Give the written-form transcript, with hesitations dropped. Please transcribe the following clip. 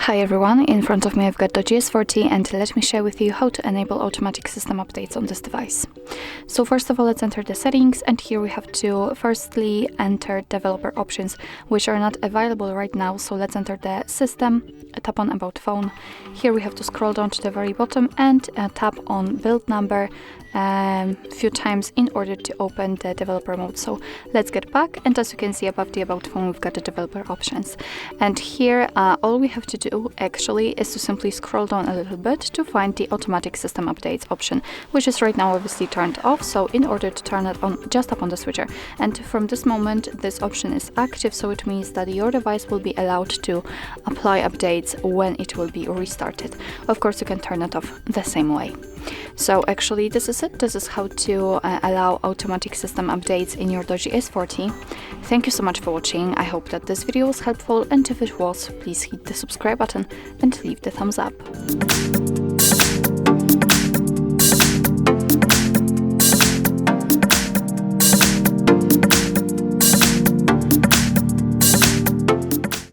Hi everyone, in front of me I've got DOOGEE S40 and let me share with you how to enable automatic system updates on this device. So first of all, let's enter the settings, and here we have to firstly enter developer options, which are not available right now. So let's enter the system, tap on about phone. Here we have to scroll down to the very bottom and tap on build number a few times in order to open the developer mode. So let's get back, and as you can see above the about phone we've got the developer options, and here all we have to do actually is to simply scroll down a little bit to find the automatic system updates option, which is right now obviously turned off. So in order to turn it on, just tap on the switcher, and from this moment this option is active, so it means that your device will be allowed to apply updates when it will be restarted. Of course you can turn it off the same way. So actually this is it. This is how to allow automatic system updates in your DOOGEE S40. Thank you so much for watching. I hope that this video was helpful, and if it was, please hit the subscribe button and leave the thumbs up.